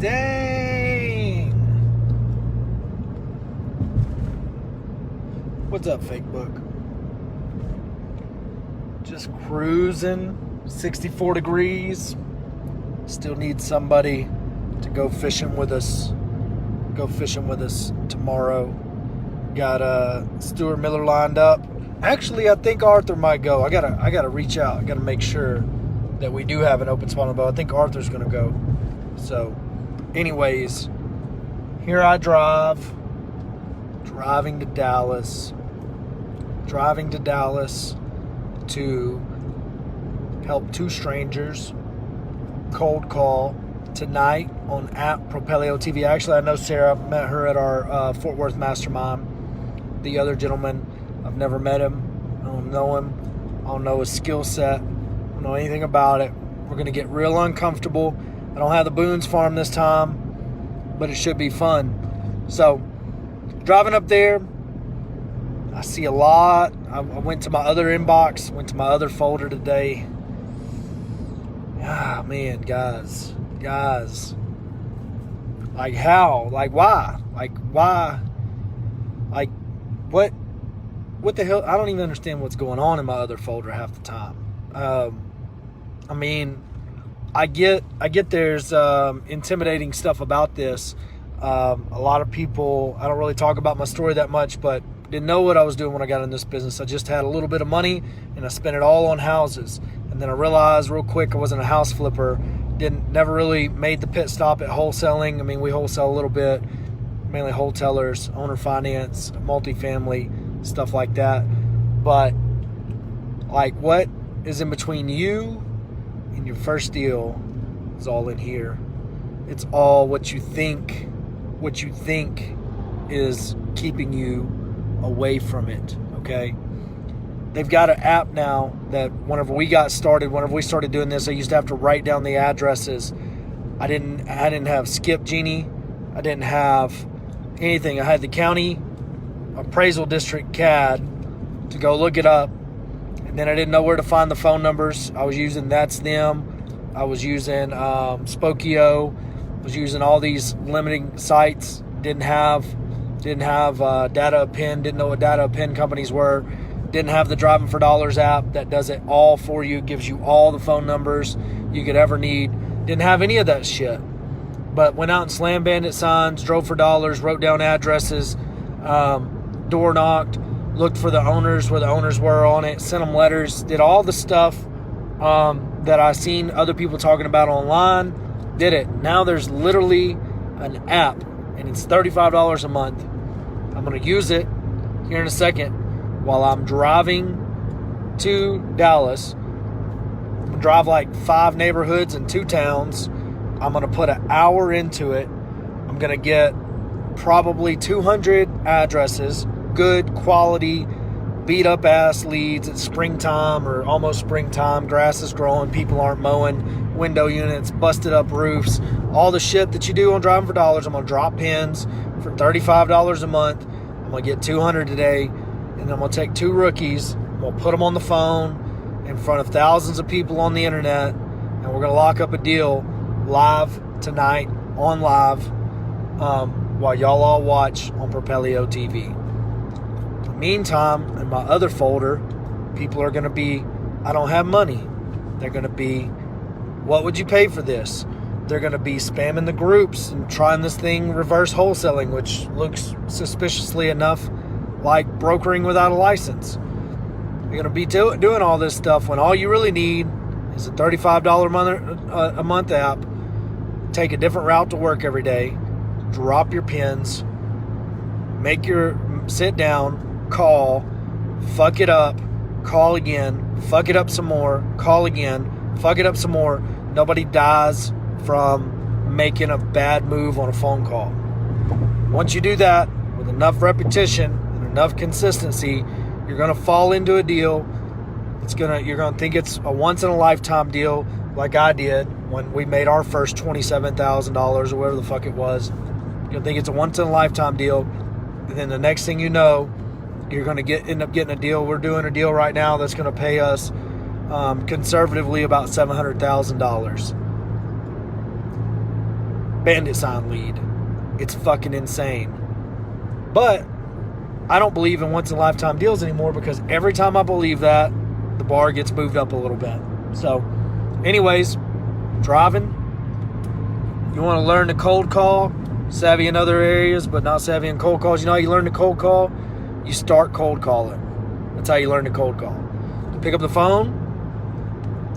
Dang. What's up, fake book? Just cruising, 64 degrees. Still need somebody to go fishing with us. Go fishing with us tomorrow. Got Stuart Miller lined up. Actually, I think Arthur might go. I gotta reach out. I gotta make sure that we do have an open spot on the boat. I think Arthur's gonna go. So, anyways, here I driving to Dallas to help two strangers cold call tonight on app Propelio TV. Actually, I know Sarah. I met her at our Fort Worth Mastermind. The other gentleman, I've never met him. I don't know him. I don't know his skill set. I don't know anything about it. We're going to get real uncomfortable. I don't have the Boone's Farm this time, but it should be fun. So, driving up there, I see a lot. I went to my other inbox, went to my other folder today. Ah, man, guys. Like how? Like why? Like why? Like what the hell? I don't even understand what's going on in my other folder half the time. I mean, I get there's intimidating stuff about this. A lot of people, I don't really talk about my story that much, but didn't know what I was doing when I got in this business. I just had a little bit of money and I spent it all on houses. And then I realized real quick I wasn't a house flipper. Never really made the pit stop at wholesaling. I mean, we wholesale a little bit, mainly wholesalers, owner finance, multifamily, stuff like that. But like, what is in between you and your first deal is all in here. It's all what you think is keeping you away from it. Okay. They've got an app now that whenever we started doing this, I used to have to write down the addresses. I didn't have Skip Genie. I didn't have anything. I had the county appraisal district CAD to go look it up. And then I didn't know where to find the phone numbers. I was using That's Them. I was using Spokio. I was using all these limiting sites. Didn't have data append. Didn't know what data append companies were. Didn't have the Driving for Dollars app that does it all for you, gives you all the phone numbers you could ever need. Didn't have any of that shit. But went out and slammed bandit signs, drove for dollars, wrote down addresses, door knocked, looked for the owners, where the owners were on it, sent them letters, did all the stuff that I seen other people talking about online, did it. Now there's literally an app, and it's $35 a month. I'm going to use it here in a second. While I'm driving to Dallas, I'm going to drive like 5 neighborhoods and 2 towns. I'm going to put an hour into it. I'm going to get probably 200 addresses, good quality, beat up ass leads. It's springtime or almost springtime. Grass is growing. People aren't mowing. Window units, busted up roofs, all the shit that you do on Driving for Dollars. I'm going to drop pins for $35 a month. I'm going to get 200 today. And I'm going to take 2 rookies, I'm going to put them on the phone in front of thousands of people on the internet, and we're going to lock up a deal live tonight, on live, while y'all all watch on Propelio TV. In the meantime, in my other folder, people are going to be, I don't have money. They're going to be, what would you pay for this? They're going to be spamming the groups and trying this thing reverse wholesaling, which looks suspiciously enough like brokering without a license. You're going to be doing all this stuff when all you really need is a $35 a month app. Take a different route to work every day. Drop your pins. Sit down. Call. Fuck it up. Call again. Fuck it up some more. Call again. Fuck it up some more. Nobody dies from making a bad move on a phone call. Once you do that with enough repetition, enough consistency, you're going to fall into a deal. You're going to think it's a once in a lifetime deal, like I did when we made our first $27,000 or whatever the fuck it was. You'll think it's a once in a lifetime deal, and then the next thing you know, you're going to end up getting a deal. We're doing a deal right now that's going to pay us conservatively about $700,000. bandit sign lead. It's fucking insane. But I don't believe in once-in-a-lifetime deals anymore, because every time I believe that, the bar gets moved up a little bit. So, anyways, driving. You want to learn to cold call, savvy in other areas, but not savvy in cold calls. You know how you learn to cold call? You start cold calling. That's how you learn to cold call. You pick up the phone,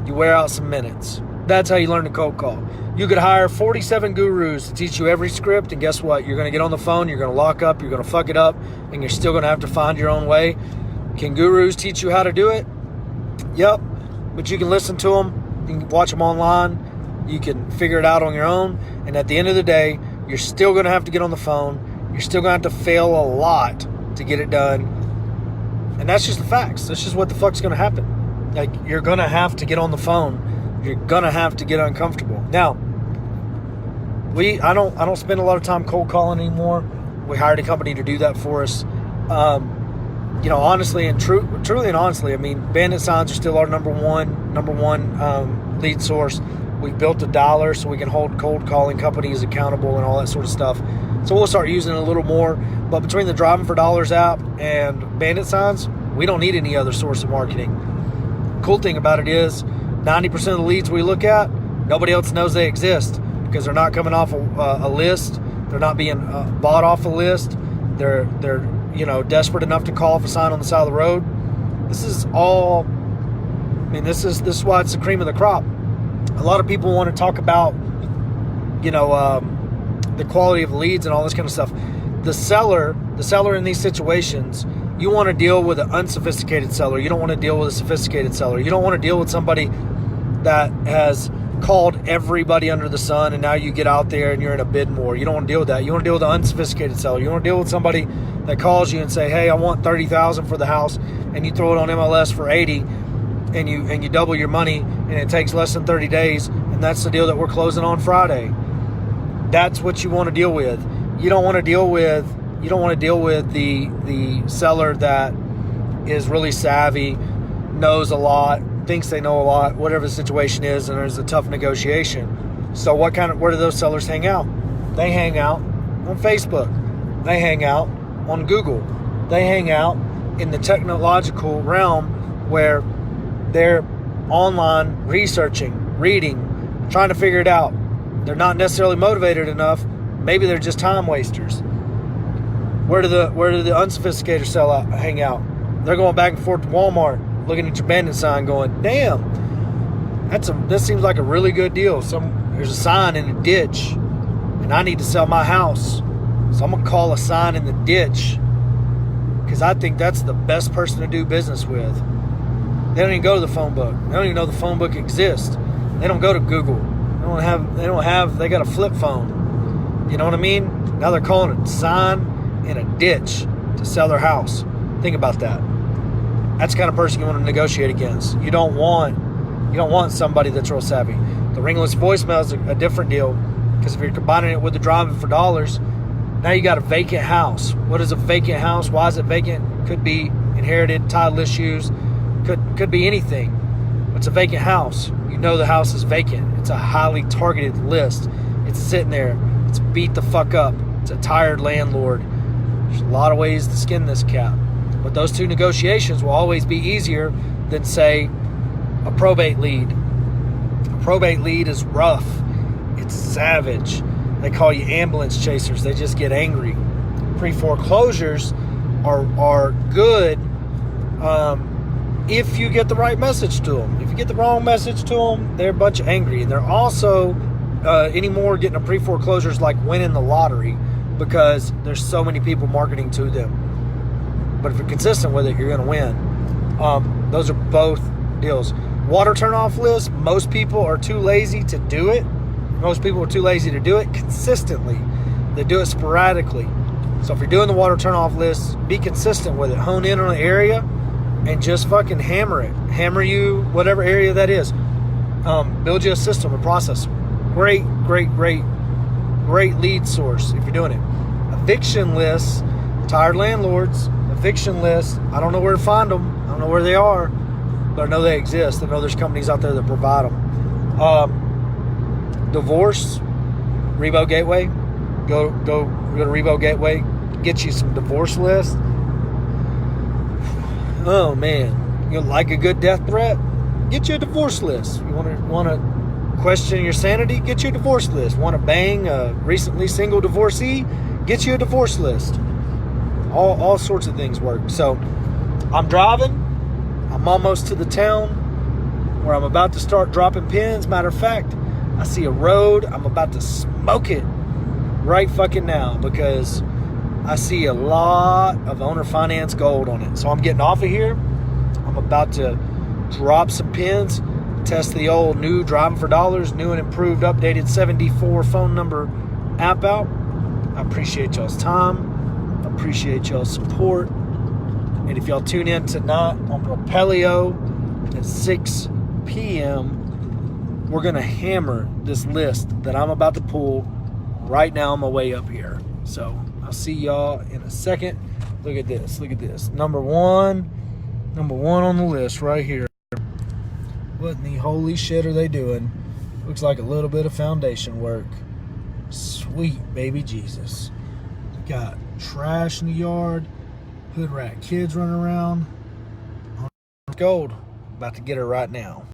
you wear out some minutes. That's how you learn to cold call. You could hire 47 gurus to teach you every script, and guess what? You're going to get on the phone, you're going to lock up, you're going to fuck it up, and you're still going to have to find your own way. Can gurus teach you how to do it? Yep. But you can listen to them, you can watch them online, you can figure it out on your own, and at the end of the day, you're still going to have to get on the phone. You're still going to have to fail a lot to get it done. And that's just the facts. That's just what the fuck's going to happen. Like, you're going to have to get on the phone. You're going to have to get uncomfortable. Now, I don't spend a lot of time cold calling anymore. We hired a company to do that for us. Honestly and truly and honestly, I mean, bandit signs are still our number one lead source. We've built a dollar so we can hold cold calling companies accountable and all that sort of stuff. So we'll start using it a little more. But between the Driving for Dollars app and bandit signs, we don't need any other source of marketing. Cool thing about it is 90% of the leads we look at, nobody else knows they exist, because they're not coming off a list. They're not being bought off a list. They're desperate enough to call off a sign on the side of the road. This is why it's the cream of the crop. A lot of people want to talk about, the quality of leads and all this kind of stuff. The seller in these situations, you want to deal with an unsophisticated seller. You don't want to deal with a sophisticated seller. You don't want to deal with somebody that has called everybody under the sun, and now you get out there and you're in a bid war. You don't want to deal with that. You want to deal with the unsophisticated seller. You want to deal with somebody that calls you and say, hey, I want $30,000 for the house, and you throw it on MLS for 80, and you double your money, and it takes less than 30 days, and that's the deal that we're closing on Friday. That's what you want to deal with. You don't want to deal with the seller that is really savvy, knows a lot, thinks they know a lot, whatever the situation is, and there's a tough negotiation. So where do those sellers hang out? They hang out on Facebook. They hang out on Google. They hang out in the technological realm where they're online researching, reading, trying to figure it out. They're not necessarily motivated enough. Maybe they're just time wasters. Where do the unsophisticated hang out? They're going back and forth to Walmart, looking at your bandit sign going, damn, that seems like a really good deal. There's a sign in a ditch, and I need to sell my house. So I'm going to call a sign in the ditch, because I think that's the best person to do business with. They don't even go to the phone book. They don't even know the phone book exists. They don't go to Google. They got a flip phone. You know what I mean? Now they're calling a sign in a ditch to sell their house. Think about that. That's the kind of person you want to negotiate against. You don't want somebody that's real savvy. The ringless voicemail is a different deal, because if you're combining it with the Driving for Dollars, now you got a vacant house. What is a vacant house? Why is it vacant? Could be inherited, title issues, could be anything. It's a vacant house. You know the house is vacant. It's a highly targeted list. It's sitting there. It's beat the fuck up. It's a tired landlord. There's a lot of ways to skin this cat. But those two negotiations will always be easier than, say, a probate lead. A probate lead is rough. It's savage. They call you ambulance chasers. They just get angry. Pre-foreclosures are good if you get the right message to them. If you get the wrong message to them, they're a bunch of angry. And they're also anymore getting a pre-foreclosure is like winning the lottery, because there's so many people marketing to them. But if you're consistent with it, you're going to win. Those are both deals. Water turn-off list, most people are too lazy to do it. Most people are too lazy to do it consistently. They do it sporadically. So if you're doing the water turn-off list, be consistent with it. Hone in on the area and just fucking hammer it. Hammer you whatever area that is. Build you a system, a process. Great lead source if you're doing it. Eviction lists, tired landlords, eviction lists. I don't know where to find them. I don't know where they are, but I know they exist. I know there's companies out there that provide them. Divorce, Revo Gateway. Go to Revo Gateway. Get you some divorce lists. Oh man, you like a good death threat? Get you a divorce list. You want to question your sanity? Get you a divorce list. Want to bang a recently single divorcee? Get you a divorce list. All sorts of things work. So I'm driving. I'm almost to the town where I'm about to start dropping pins. Matter of fact, I see a road. I'm about to smoke it right fucking now because I see a lot of owner finance gold on it. So I'm getting off of here. I'm about to drop some pins, test the old new Driving for Dollars, new and improved updated 74 phone number app out. I appreciate y'all's time. I appreciate y'all's support. And if y'all tune in tonight on Propelio at 6 p.m., we're going to hammer this list that I'm about to pull right now on my way up here. So I'll see y'all in a second. Look at this. Look at this. Number one on the list right here. What in the holy shit are they doing? Looks like a little bit of foundation work. Sweet baby Jesus. Got trash in the yard. Hood rat kids running around. Gold. About to get her right now.